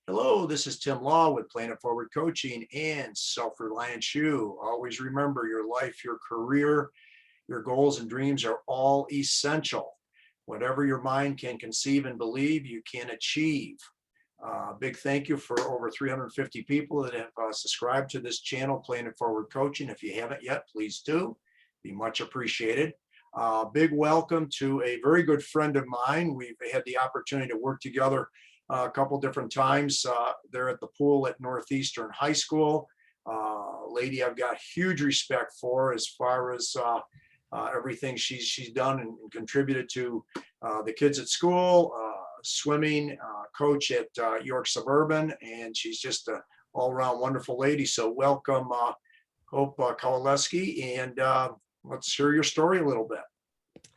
Hello, this is Tim Law with Planet Forward Coaching and Self-Reliant Shoe. Always remember your life, your career, your goals and dreams are all essential. Whatever your mind can conceive and believe, you can achieve. Big thank you for over 350 people that have subscribed to this channel, Planet Forward Coaching. If you haven't yet, please do. Be much appreciated. Big welcome to a very good friend of mine. We've had the opportunity to work together a couple different times. They're at the pool at Northeastern High School. Lady I've got huge respect for as far as everything she's done and contributed to the kids at school, swimming, coach at York Suburban, and she's just an all-around wonderful lady. So welcome, Hope Kowalewski, and let's hear your story a little bit.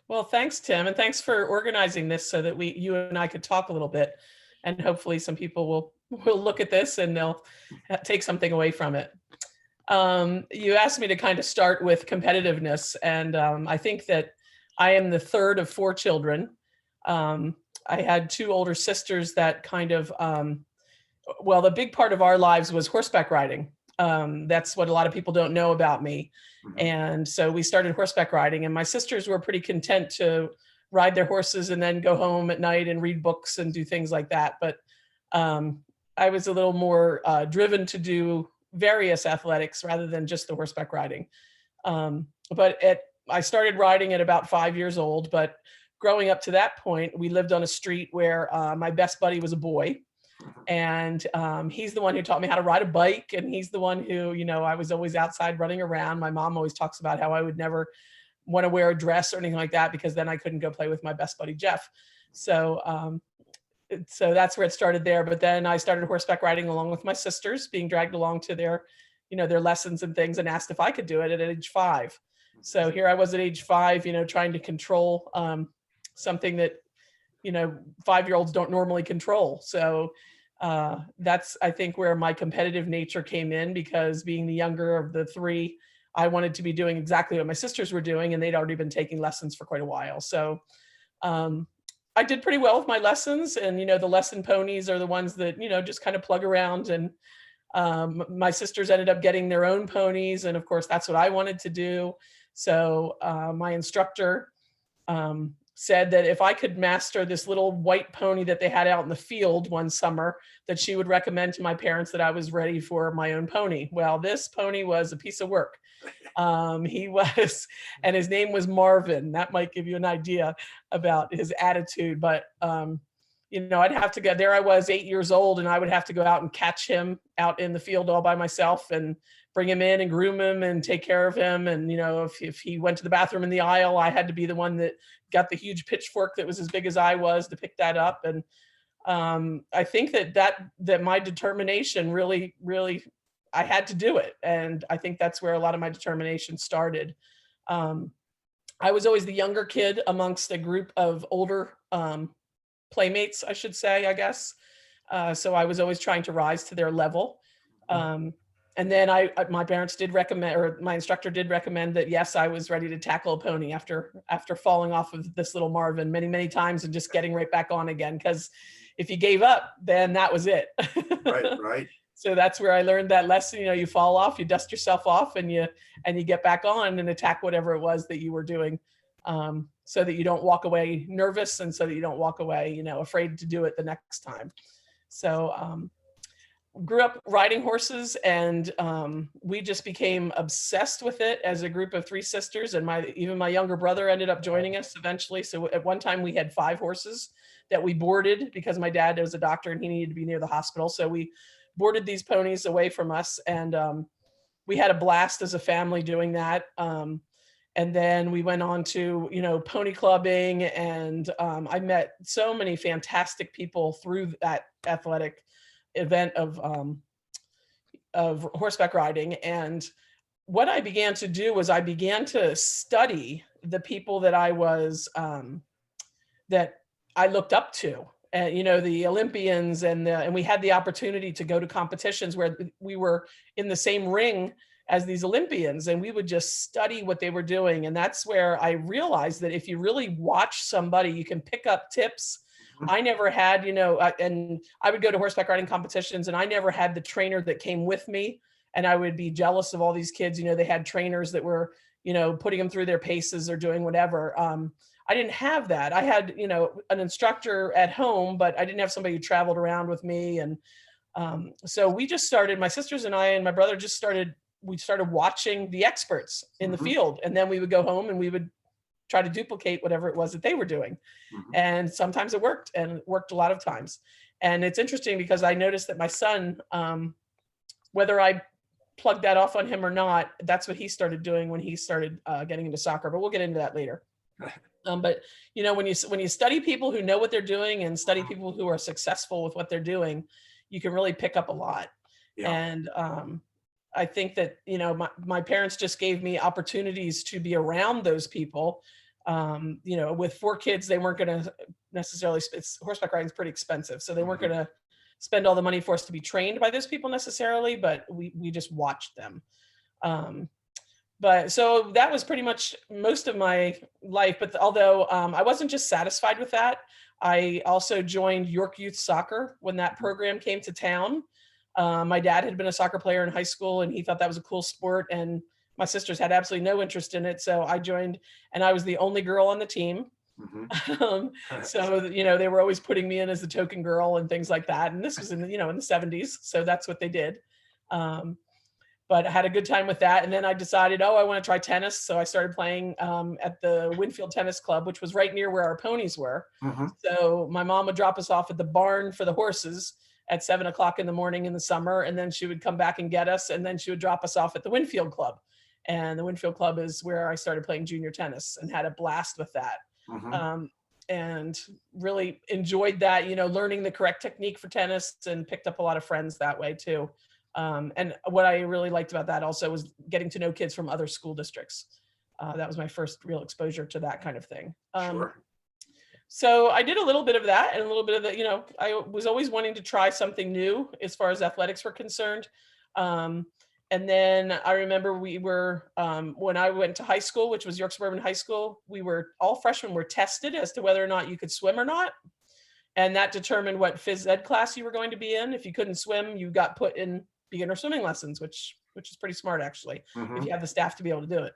Well, thanks, Tim, and thanks for organizing this so that you and I could talk a little bit, and hopefully some people will look at this and they'll take something away from it. You asked me to kind of start with competitiveness, and I think that I am the third of four children. I had two older sisters that kind of, well, the big part of our lives was horseback riding. That's what a lot of people don't know about me. And so we started horseback riding, and my sisters were pretty content to ride their horses and then go home at night and read books and do things like that. But I was a little more driven to do various athletics rather than just the horseback riding. I started riding at about 5 years old, but growing up to that point, we lived on a street where my best buddy was a boy. And he's the one who taught me how to ride a bike. And he's the one who, I was always outside running around. My mom always talks about how I would never want to wear a dress or anything like that, because then I couldn't go play with my best buddy, Jeff. So that's where it started there. But then I started horseback riding along with my sisters, being dragged along to their lessons and things, and asked if I could do it at age 5. So here I was at age 5, trying to control something that, 5-year-olds don't normally control. So that's, I think, where my competitive nature came in, because being the younger of the 3, I wanted to be doing exactly what my sisters were doing, and they'd already been taking lessons for quite a while. So I did pretty well with my lessons, and, the lesson ponies are the ones that, just kind of plug around. And my sisters ended up getting their own ponies. And of course, that's what I wanted to do. So my instructor said that if I could master this little white pony that they had out in the field one summer, that she would recommend to my parents that I was ready for my own pony. Well, this pony was a piece of work. And his name was Marvin. That might give you an idea about his attitude. But, I'd have to go there. I was 8 years old, and I would have to go out and catch him out in the field all by myself and bring him in and groom him and take care of him. And, if he went to the bathroom in the aisle, I had to be the one that got the huge pitchfork that was as big as I was to pick that up. And I think that my determination really, I had to do it. And I think that's where a lot of my determination started. I was always the younger kid amongst a group of older playmates, I should say, I guess. So I was always trying to rise to their level. And then my parents did recommend, or my instructor did recommend, that yes, I was ready to tackle a pony after falling off of this little Marvin many, many times and just getting right back on again. Because if you gave up, then that was it. Right. So that's where I learned that lesson. You fall off, you dust yourself off, and you get back on and attack whatever it was that you were doing, so that you don't walk away nervous, and so that you don't walk away, afraid to do it the next time. So grew up riding horses, and we just became obsessed with it as a group of 3 sisters, and even my younger brother ended up joining us eventually. So at one time we had 5 horses that we boarded, because my dad was a doctor and he needed to be near the hospital. So we boarded these ponies away from us, and we had a blast as a family doing that. And then we went on to, pony clubbing, and I met so many fantastic people through that athletic event of horseback riding. And what I began to do was I began to study the people that I looked up to, the Olympians, and we had the opportunity to go to competitions where we were in the same ring as these Olympians, and we would just study what they were doing. And that's where I realized that if you really watch somebody, you can pick up tips I never had, and I would go to horseback riding competitions and I never had the trainer that came with me. And I would be jealous of all these kids, they had trainers that were, putting them through their paces or doing whatever. I didn't have that. I had, an instructor at home, but I didn't have somebody who traveled around with me. And so we just started, my sisters and I and my brother we started watching the experts in the field. And then we would go home and we would try to duplicate whatever it was that they were doing. And sometimes it worked, and it worked a lot of times. And it's interesting because I noticed that my son, whether I plugged that off on him or not, that's what he started doing when he started getting into soccer, but we'll get into that later. But when you study people who know what they're doing and study people who are successful with what they're doing, you can really pick up a lot. Yeah. And I think that, my parents just gave me opportunities to be around those people. With 4 kids, they weren't going to necessarily, horseback riding is pretty expensive. So they weren't going to spend all the money for us to be trained by those people necessarily, but we just watched them. But so that was pretty much most of my life. But although I wasn't just satisfied with that, I also joined York Youth Soccer when that program came to town. My dad had been a soccer player in high school and he thought that was a cool sport. And my sisters had absolutely no interest in it. So I joined, and I was the only girl on the team. So, they were always putting me in as the token girl and things like that. And this was in the 70s. So that's what they did. But I had a good time with that. And then I decided, I want to try tennis. So I started playing at the Winfield Tennis Club, which was right near where our ponies were. So my mom would drop us off at the barn for the horses at 7:00 in the morning in the summer. And then she would come back and get us. And then she would drop us off at the Winfield Club. And the Winfield Club is where I started playing junior tennis and had a blast with that. And really enjoyed that, learning the correct technique for tennis, and picked up a lot of friends that way too. And what I really liked about that also was getting to know kids from other school districts. That was my first real exposure to that kind of thing. Sure. So I did a little bit of that and a little bit of the, I was always wanting to try something new as far as athletics were concerned. And then I remember we were, when I went to high school, which was York Suburban High School, all freshmen were tested as to whether or not you could swim or not. And that determined what phys ed class you were going to be in. If you couldn't swim, you got put in beginner swimming lessons, which is pretty smart actually, if you have the staff to be able to do it.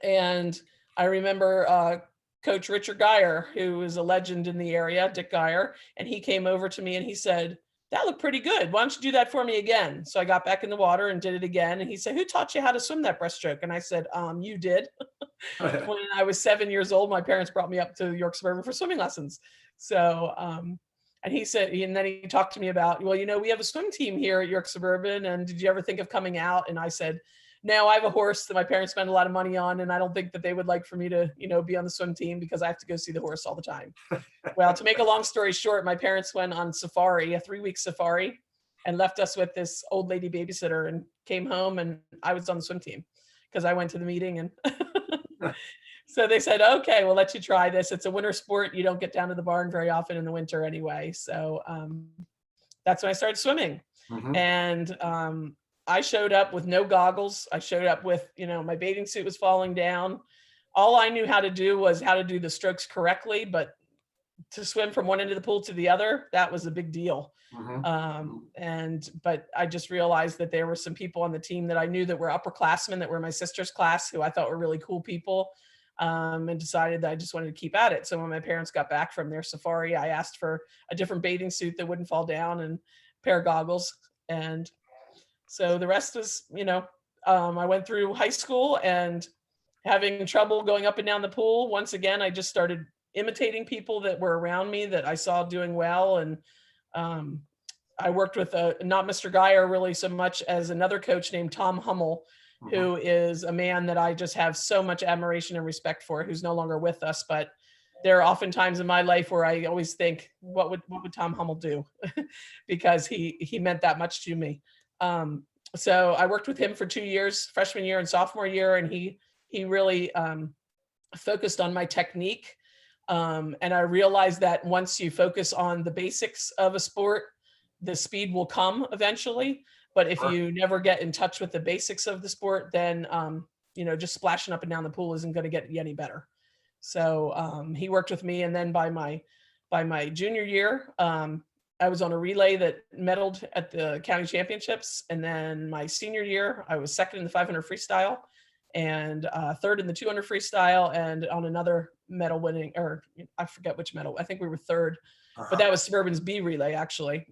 And I remember Coach Richard Geyer, who is a legend in the area, Dick Geyer, and he came over to me and he said, "That looked pretty good. Why don't you do that for me again?" So I got back in the water and did it again. And he said, "Who taught you how to swim that breaststroke?" And I said, "You did." When I was 7 years old, my parents brought me up to York Suburban for swimming lessons. So, and he said, and then he talked to me about, well, we have a swim team here at York Suburban. And did you ever think of coming out? And I said, no, I have a horse that my parents spend a lot of money on. And I don't think that they would like for me to, be on the swim team because I have to go see the horse all the time. Well, to make a long story short, my parents went on safari, a 3-week safari, and left us with this old lady babysitter and came home, and I was on the swim team because I went to the meeting. And so they said, okay, we'll let you try this. It's a winter sport. You don't get down to the barn very often in the winter anyway. So that's when I started swimming. And I showed up with no goggles. I showed up with, my bathing suit was falling down. All I knew how to do was how to do the strokes correctly, but to swim from one end of the pool to the other, that was a big deal. But I just realized that there were some people on the team that I knew that were upperclassmen that were my sister's class, who I thought were really cool people, and decided that I just wanted to keep at it. So when my parents got back from their safari, I asked for a different bathing suit that wouldn't fall down and a pair of goggles. And so the rest was, I went through high school and having trouble going up and down the pool. Once again, I just started imitating people that were around me that I saw doing well. And I worked with not Mr. Geyer really so much as another coach named Tom Hummel, who is a man that I just have so much admiration and respect for, who's no longer with us. But there are often times in my life where I always think, what would Tom Hummel do? Because he meant that much to me. So I worked with him for 2 years, freshman year and sophomore year, and he really focused on my technique. And I realized that once you focus on the basics of a sport, the speed will come eventually. But if you never get in touch with the basics of the sport, then, just splashing up and down the pool isn't going to get you any better. So he worked with me. And then by my by my junior year, I was on a relay that medaled at the county championships. And then my senior year, I was second in the 500 freestyle and third in the 200 freestyle, and on another medal winning, or I forget which medal. I think we were third, but that was Suburban's B relay actually,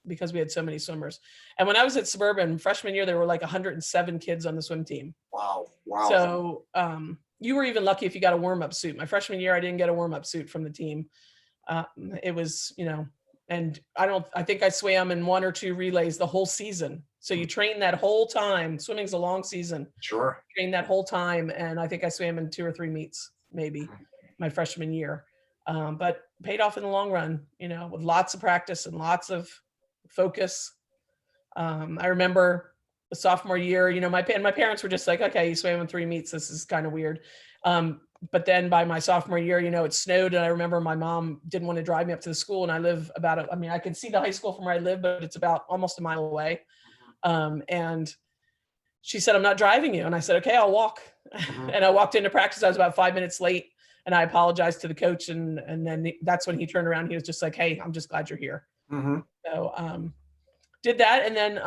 because we had so many swimmers. And when I was at Suburban freshman year, there were like 107 kids on the swim team. Wow. Wow. So you were even lucky if you got a warm-up suit. My freshman year, I didn't get a warm-up suit from the team. It was, and I think I swam in 1 or 2 relays the whole season. So you train that whole time. Swimming's a long season. Sure. Train that whole time. And I think I swam in 2 or 3 meets, maybe my freshman year. But paid off in the long run, with lots of practice and lots of focus. I remember the sophomore year, my parents were just like, okay, you swam in 3 meets. This is kind of weird. But then by my sophomore year, it snowed. And I remember my mom didn't want to drive me up to the school. And I live I can see the high school from where I live, but it's about almost a mile away. And she said, I'm not driving you. And I said, okay, I'll walk. And I walked into practice. I was about 5 minutes late and I apologized to the coach. And then that's when he turned around. He was just like, hey, I'm just glad you're here. So, did that. And then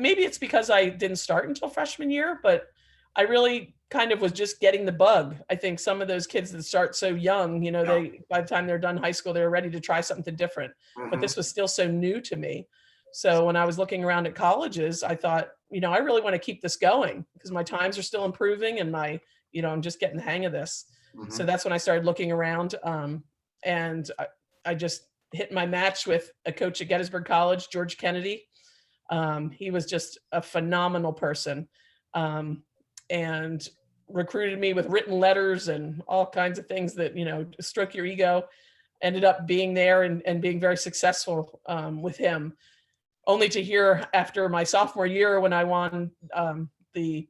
maybe it's because I didn't start until freshman year, but I really kind of was just getting the bug. I think some of those kids that start so young, they, by the time they're done high school, they're ready to try something different, but this was still so new to me. So when I was looking around at colleges, I thought, I really want to keep this going because my times are still improving and I'm just getting the hang of this. So that's when I started looking around. And I just hit my match with a coach at Gettysburg College, George Kennedy. He was just a phenomenal person. And recruited me with written letters and all kinds of things that, stroke your ego. Ended up being there and being very successful with him. Only to hear after my sophomore year when I won the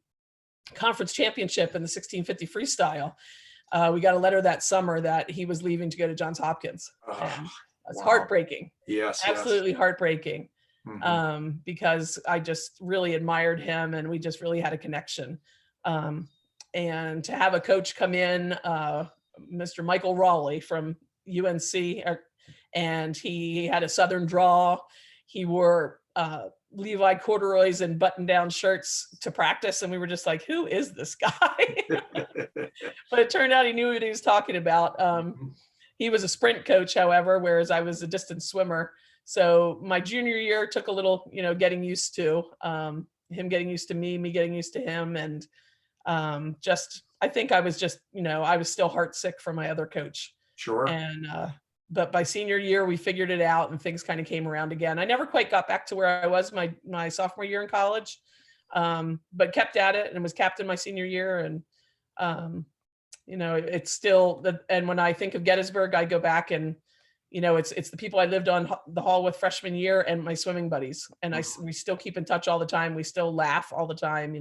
conference championship in the 1650 freestyle, we got a letter that summer that he was leaving to go to Johns Hopkins. And that's heartbreaking. Yes. Absolutely heartbreaking. Because I just really admired him and we just really had a connection. And to have a coach come in, Mr. Michael Raleigh from UNC, and he had a Southern draw. He wore Levi corduroys and button-down shirts to practice, and we were just like, "Who is this guy?" But it turned out he knew what he was talking about. He was a sprint coach, however, whereas I was a distance swimmer. So my junior year took a little, getting used to him, getting used to me getting used to him, and I think I was just, I was still heartsick for my other coach. Sure. And but by senior year, we figured it out and things kind of came around again. I never quite got back to where I was my sophomore year in college, but kept at it and was captain my senior year. And, it's still, and when I think of Gettysburg, I go back and, it's the people I lived on the hall with freshman year and my swimming buddies. And we still keep in touch all the time. We still laugh all the time.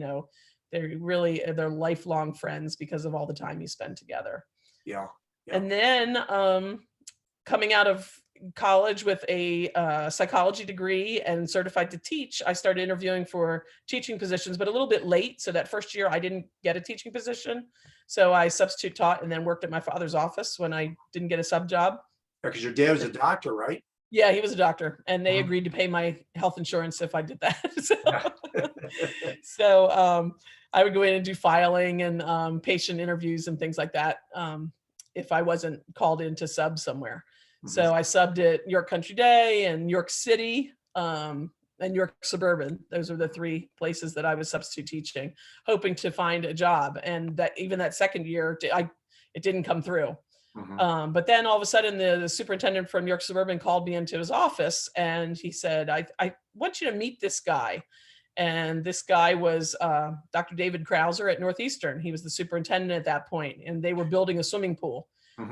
They're lifelong friends because of all the time you spend together. Yeah. And then coming out of college with a psychology degree and certified to teach, I started interviewing for teaching positions, but a little bit late. So that first year I didn't get a teaching position. So I substitute taught and then worked at my father's office when I didn't get a sub job. Yeah, because your dad was a doctor, right? Yeah, he was a doctor, and they agreed to pay my health insurance if I did that. So I would go in and do filing and patient interviews and things like that if I wasn't called in to sub somewhere. So I subbed at York Country Day and York City and York Suburban. Those are the 3 places that I was substitute teaching, hoping to find a job. And that even that second year, it didn't come through. But then all of a sudden the superintendent from York Suburban called me into his office and he said, I want you to meet this guy. And this guy was Dr. David Krauser at Northeastern. He was the superintendent at that point, and they were building a swimming pool.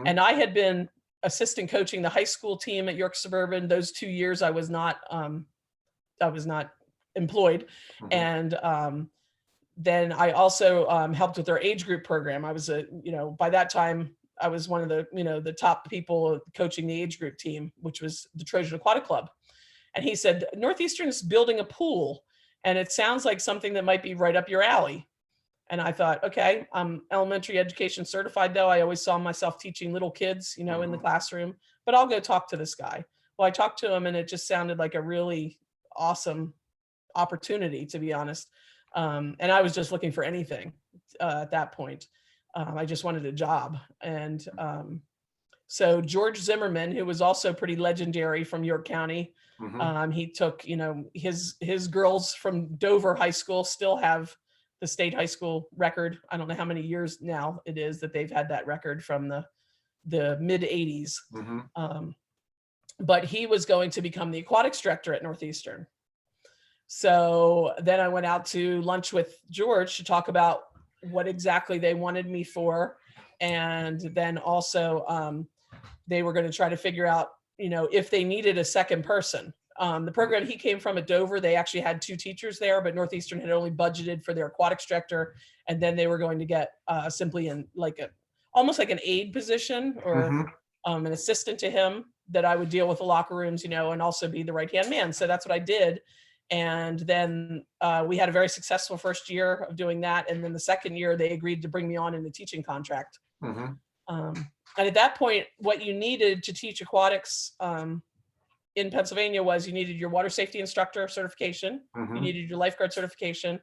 And I had been assistant coaching the high school team at York Suburban. Those 2 years I was not employed. And then I also helped with their age group program. I was by that time, I was one of the top people coaching the age group team, which was the Trojan Aquatic Club. And he said, Northeastern is building a pool and it sounds like something that might be right up your alley. And I thought, okay, I'm elementary education certified though. I always saw myself teaching little kids, in the classroom, but I'll go talk to this guy. Well, I talked to him and it just sounded like a really awesome opportunity, to be honest. And I was just looking for anything at that point. I just wanted a job. And so George Zimmerman, who was also pretty legendary from York County, he took, his girls from Dover High School still have the state high school record. I don't know how many years now it is that they've had that record from the mid 80s. But he was going to become the aquatics director at Northeastern. So then I went out to lunch with George to talk about what exactly they wanted me for. And then also they were going to try to figure out, if they needed a second person. The program he came from at Dover, they actually had 2 teachers there, but Northeastern had only budgeted for their aquatics director. And then they were going to get simply in almost like an aide position or an assistant to him that I would deal with the locker rooms, and also be the right-hand man. So that's what I did. And then we had a very successful first year of doing that. And then the second year, they agreed to bring me on in the teaching contract. And at that point, what you needed to teach aquatics in Pennsylvania was you needed your water safety instructor certification, you needed your lifeguard certification,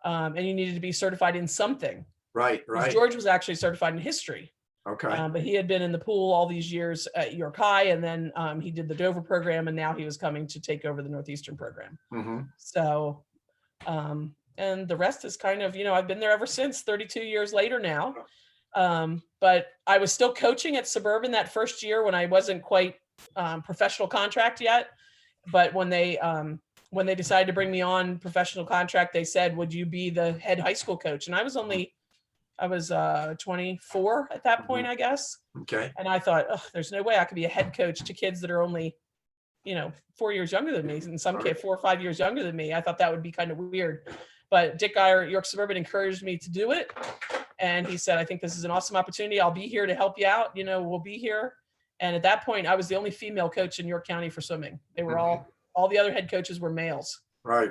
and you needed to be certified in something. Right. George was actually certified in history. Okay. But he had been in the pool all these years at York High, and then he did the Dover program, and now he was coming to take over the Northeastern program. So, and the rest is kind of, I've been there ever since, 32 years later now. But I was still coaching at Suburban that first year when I wasn't quite professional contract yet. But when they decided to bring me on professional contract, they said, would you be the head high school coach? And I was 24 at that point, I guess. Okay. And I thought, there's no way I could be a head coach to kids that are only, 4 years younger than me. In some case, 4 or 5 years younger than me. I thought that would be kind of weird. But Dick Geyer, York Suburban, encouraged me to do it. And he said, I think this is an awesome opportunity. I'll be here to help you out. We'll be here. And at that point, I was the only female coach in York County for swimming. They were all the other head coaches were males. Right.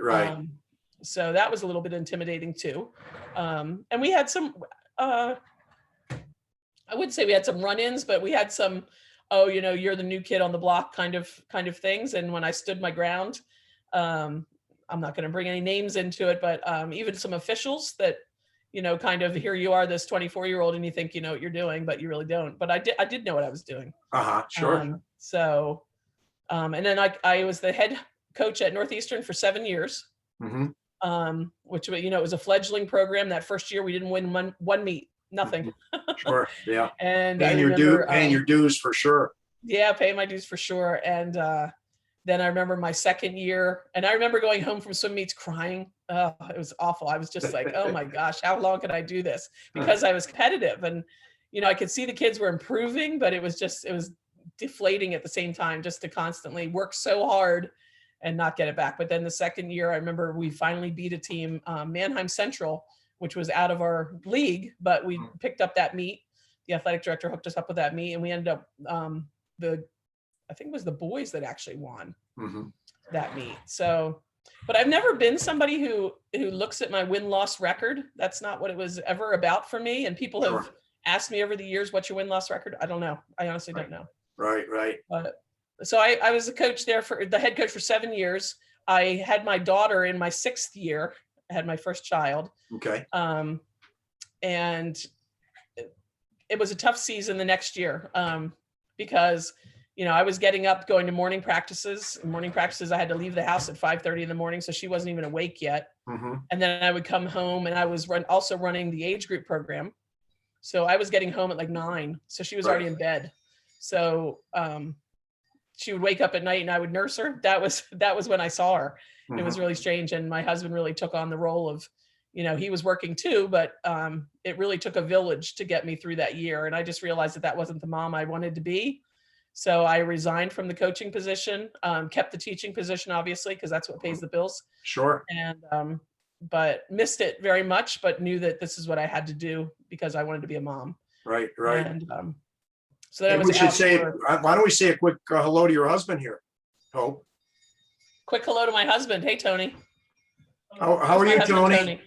So that was a little bit intimidating too. And we had some, I wouldn't say we had some run-ins, but we had some, you're the new kid on the block kind of things. And when I stood my ground, I'm not going to bring any names into it, but even some officials that, kind of, here you are, this 24-year-old, and you think you know what you're doing, but you really don't. But I did know what I was doing. Sure. And then I was the head coach at Northeastern for 7 years, which, it was a fledgling program. That first year, we didn't win one meet, nothing. Sure. Yeah. And paying your dues for sure. Yeah, paying my dues for sure. And then I remember my second year, and I remember going home from swim meets crying. Oh, it was awful. I was just like, oh my gosh, how long can I do this? Because I was competitive, and I could see the kids were improving, but it was deflating at the same time, just to constantly work so hard and not get it back. But then the second year, I remember we finally beat a team, Mannheim Central, which was out of our league, but we picked up that meet. The athletic director hooked us up with that meet, and we ended up I think it was the boys that actually won that meet. So, but I've never been somebody who looks at my win-loss record. That's not what it was ever about for me. And people have asked me over the years, what's your win-loss record? I don't know. I honestly don't know. Right. So I was the coach there the head coach for 7 years. I had my daughter in my 6th year. I had my first child. Okay. And it was a tough season the next year because I was getting up, going to morning practices. I had to leave the house at 5:30 in the morning, so she wasn't even awake yet. And then I would come home, and I was also running the age group program. So I was getting home at like 9, so she was already in bed. So she would wake up at night, and I would nurse her. That was when I saw her. It was really strange, and my husband really took on the role of, he was working too, but it really took a village to get me through that year. And I just realized that wasn't the mom I wanted to be. So I resigned from the coaching position, kept the teaching position, obviously, because that's what pays the bills. Sure. And, but missed it very much, but knew that this is what I had to do because I wanted to be a mom. Right. And so then why don't we say a quick hello to your husband here, Hope? Quick hello to my husband. Hey, Tony. How are you, Tony?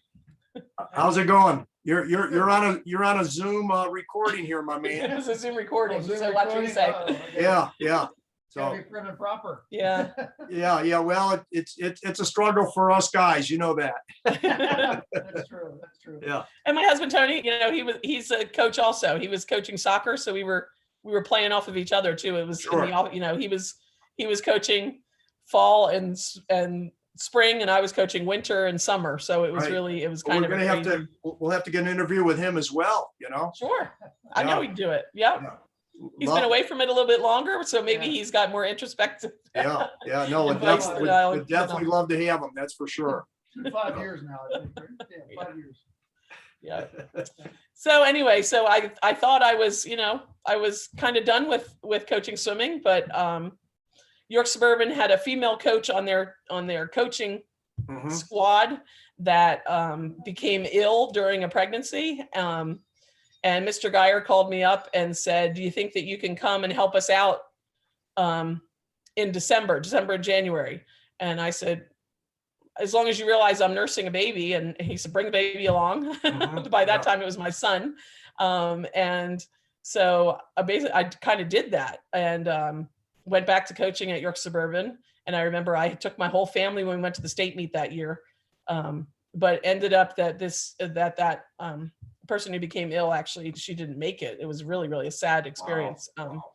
How's it going? You're on a Zoom recording here, my man. It was a Zoom recording, Zoom so watch what you say. recording? Oh, okay. Yeah, yeah. Gotta So be prim and proper. Yeah. yeah. Well, it's a struggle for us guys, you know that. That's true. That's true. Yeah. And my husband Tony, he's a coach also. He was coaching soccer, so we were playing off of each other too. It was Sure. he was coaching fall and spring, and I was coaching winter and summer. So it was Right. really, it was Well, kind we're of gonna have crazy. to. We'll have to get an interview with him as well. You know. Sure. I Yeah. know he'd do it. Yeah. Yeah. He's been away from it a little bit longer, so maybe Yeah. he's got more introspective. Yeah, yeah. No, advice we'd that we'd definitely love to have him. That's for sure. 5 years now. I think, right? Yeah, 5 years. Yeah. So anyway, so I thought I was kind of done with coaching swimming, but York Suburban had a female coach on their coaching Mhm. squad that became ill during a pregnancy. And Mr. Geyer called me up and said, "Do you think that you can come and help us out in December and January?" And I said, "As long as you realize I'm nursing a baby." And he said, "Bring the baby along." Mhm. By that Yeah. time, it was my son. And so I kind of did that and went back to coaching at York Suburban. And I remember I took my whole family when we went to the state meet that year. But ended up that that person who became ill, actually, she didn't make it. It was really, really a sad experience. Wow.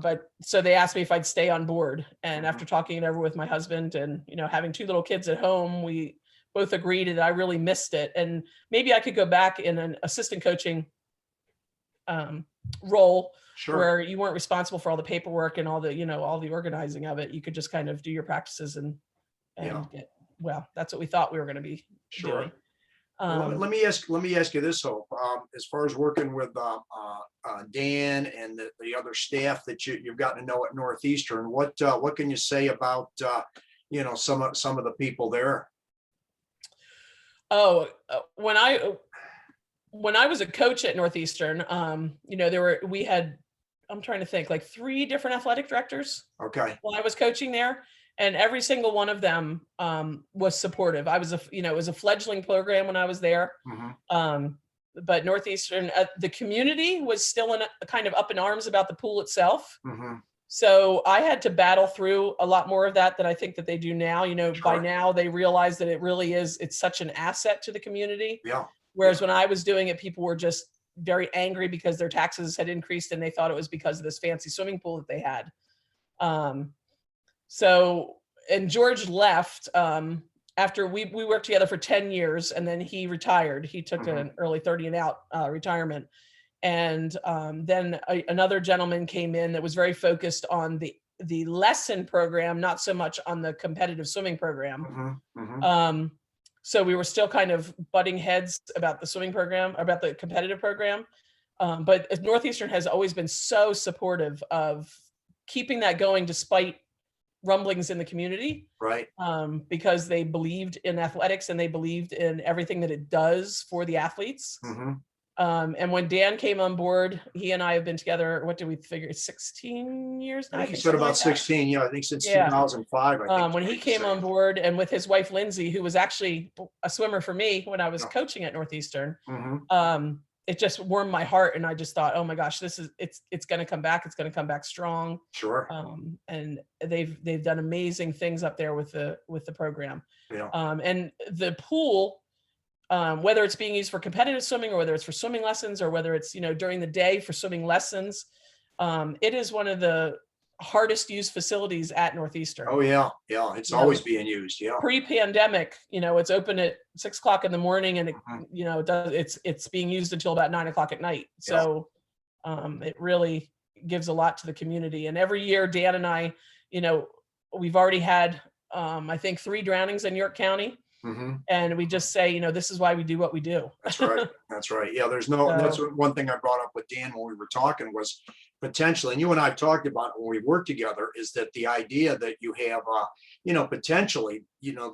But so they asked me if I'd stay on board. And Mhm. after talking it over with my husband and, having 2 little kids at home, we both agreed that I really missed it. And maybe I could go back in an assistant coaching role Sure. where you weren't responsible for all the paperwork and all the organizing of it. You could just kind of do your practices and Yeah. that's what we thought we were going to be Sure. doing. Well, let me ask you this, Hope. As far as working with Dan and the other staff that you've gotten to know at Northeastern, what can you say about some of the people there? Oh, when I was a coach at Northeastern, we had, I'm trying to think, like 3 different athletic directors Okay. while I was coaching there, and every single one of them was supportive. I was it was a fledgling program when I was there. Mhm. But Northeastern, the community was still in a kind of up in arms about the pool itself. Mhm. So I had to battle through a lot more of that than I think that they do now. By Sure. now they realize that it's such an asset to the community. Yeah. Whereas when I was doing it, people were just very angry because their taxes had increased and they thought it was because of this fancy swimming pool that they had. And George left after we worked together for 10 years, and then he retired. He took Mhm. an early 30 and out retirement. And then another gentleman came in that was very focused on the lesson program, not so much on the competitive swimming program. Mhm. Mhm. So we were still kind of butting heads about the swimming program, about the competitive program. But Northeastern has always been so supportive of keeping that going despite rumblings in the community, Right. because they believed in athletics and they believed in everything that it does for the athletes. Mhm. And when Dan came on board, he and I have been together, what did we figure, 16 years now? I think you said something about like that. 16. Yeah, I think since Yeah. 2005. I think When he came on board, and with his wife Lindsay, who was actually a swimmer for me when I was Yeah. coaching at Northeastern, Mhm. it just warmed my heart, and I just thought, oh my gosh, it's going to come back. It's going to come back strong. Sure. And they've done amazing things up there with the program. Yeah. And the pool, whether it's being used for competitive swimming or whether it's for swimming lessons or whether it's during the day for swimming lessons, it is one of the hardest used facilities at Northeastern. Oh yeah. Yeah. It's Yeah. always being used. Yeah. Pre-pandemic, it's open at 6:00 in the morning, and Mhm. it's being used until about 9:00 at night. So it really gives a lot to the community. And every year, Dan and I, we've already had I think 3 drownings in York County, Mhm. and we just say, this is why we do what we do. That's right. That's right. Yeah, that's So- one thing I brought up with Dan when we were talking was potentially, and you and I talked about it when we worked together, is that the idea that you have, potentially,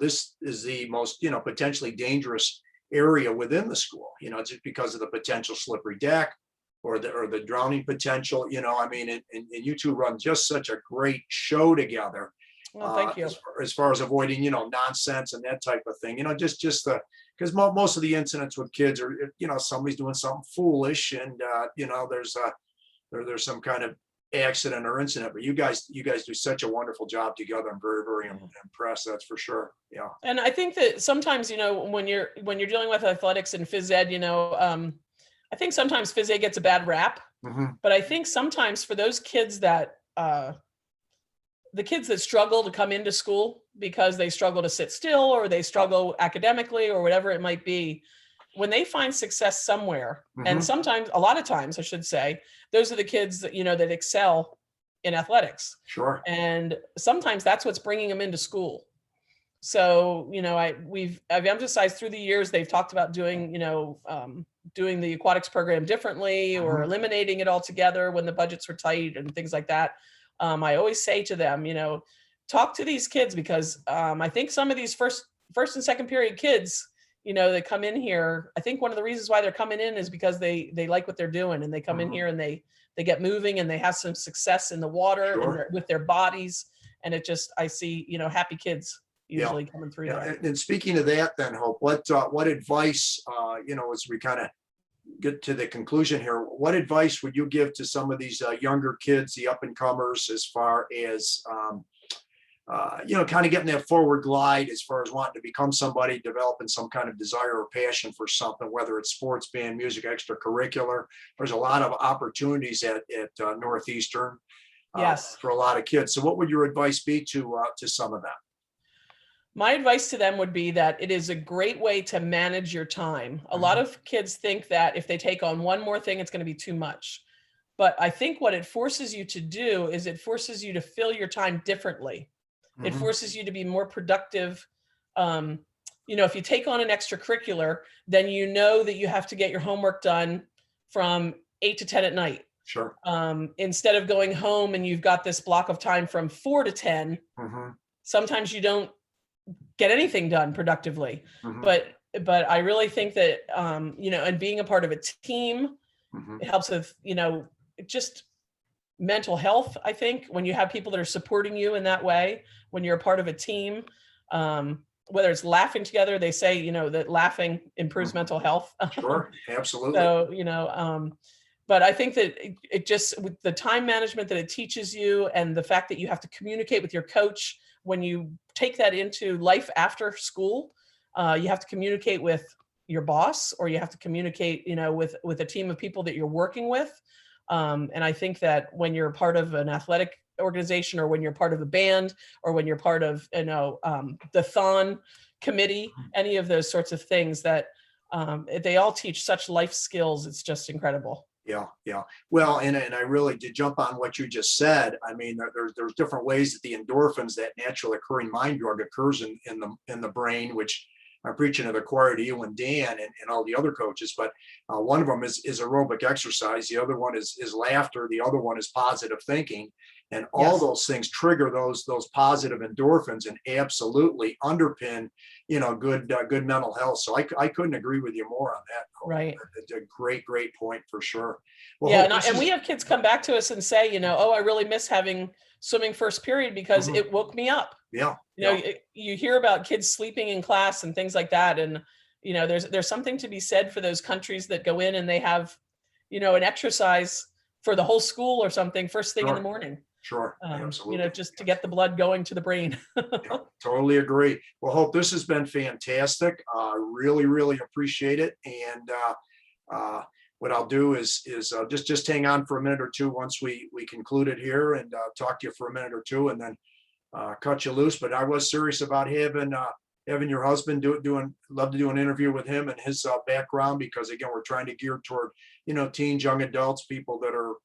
this is the most, potentially dangerous area within the school, just because of the potential slippery deck or the drowning potential, I mean, and you two run just such a great show together. Well, thank you. as far as avoiding, nonsense and that type of thing, just the, because most of the incidents with kids are, somebody's doing something foolish and, there's some kind of accident or incident, but you guys do such a wonderful job together. I'm very, very impressed. That's for sure. Yeah. And I think that sometimes, when you're dealing with athletics and phys ed, I think sometimes phys ed gets a bad rap, but I think sometimes for those kids that, the kids that struggle to come into school because they struggle to sit still or they struggle academically or whatever it might be, when they find success somewhere, and sometimes, a lot of times I should say, those are the kids that, that excel in athletics. Sure. And sometimes that's what's bringing them into school. So, I've emphasized through the years, they've talked about doing, doing the aquatics program differently or eliminating it altogether when the budgets were tight and things like that. I always say to them, talk to these kids because I think some of these first and second period kids, that come in here, I think one of the reasons why they're coming in is because they like what they're doing, and they come in here and they get moving and they have some success in the water and with their bodies. And I see, happy kids usually coming through there. And speaking of that, then Hope, what advice, as we kind of get to the conclusion here, what advice would you give to some of these younger kids, the up and comers, as far as, kind of getting that forward glide as far as wanting to become somebody, developing some kind of desire or passion for something, whether it's sports, band, music, extracurricular. There's a lot of opportunities at Northeastern for a lot of kids. So what would your advice be to some of them? My advice to them would be that it is a great way to manage your time. A lot of kids think that if they take on one more thing, it's going to be too much. But I think what it forces you to do is it forces you to fill your time differently. It forces you to be more productive. If you take on an extracurricular, then that you have to get your homework done from 8 to 10 at night. Sure. Instead of going home and you've got this block of time from 4 to 10, sometimes you don't get anything done productively. But I really think that, and being a part of a team, it helps with, just mental health. I think when you have people that are supporting you in that way, when you're a part of a team, whether it's laughing together, they say, that laughing improves mental health. Sure, absolutely. So, but I think that it just, with the time management that it teaches you and the fact that you have to communicate with your coach, when you take that into life after school, you have to communicate with your boss, or you have to communicate, with a team of people that you're working with. And I think that when you're part of an athletic organization, or when you're part of a band, or when you're part of, the Thon committee, any of those sorts of things, that they all teach such life skills. It's just incredible. Yeah. Well, and I really did jump on what you just said. I mean, there's different ways that the endorphins, that natural occurring mind drug, occurs in the brain, which I'm preaching to the choir, to you and Dan and all the other coaches. But one of them is aerobic exercise. The other one is laughter. The other one is positive thinking. And all those things trigger those positive endorphins and absolutely underpin, good mental health. So I couldn't agree with you more on that. Right. It's a great point for sure. Well, yeah. And we have kids come back to us and say, I really miss having swimming first period because it woke me up. Yeah. You hear about kids sleeping in class and things like that. And, there's something to be said for those countries that go in and they have, an exercise for the whole school or something first thing in the morning. Sure. Absolutely. Just to get the blood going to the brain. Totally agree. Well, Hope, this has been fantastic. Really, really appreciate it. And what I'll do is just hang on for a minute or two once we conclude it here, and talk to you for a minute or two, and then cut you loose. But I was serious about having your husband love to do an interview with him and his background, because again, we're trying to gear toward, teens, young adults, people that are,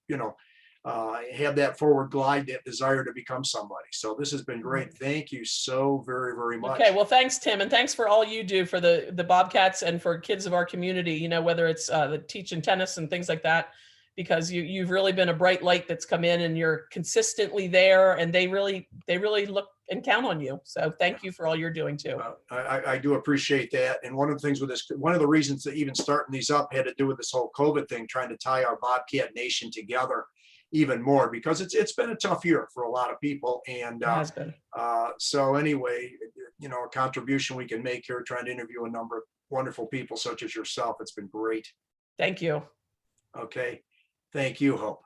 have that forward glide, that desire to become somebody. So this has been great. Thank you so very, very much. Okay. Well, thanks, Tim. And thanks for all you do for the Bobcats and for kids of our community, whether it's the teaching tennis and things like that, because you've really been a bright light that's come in, and you're consistently there, and they really look and count on you. So thank you for all you're doing too. I do appreciate that. And one of the things with this, one of the reasons that even starting these up had to do with this whole COVID thing, trying to tie our Bobcat Nation together. even more, because it's been a tough year for a lot of people. And It has been. so anyway, a contribution we can make here, trying to interview a number of wonderful people such as yourself. It's been great. Thank you. Okay. Thank you, Hope.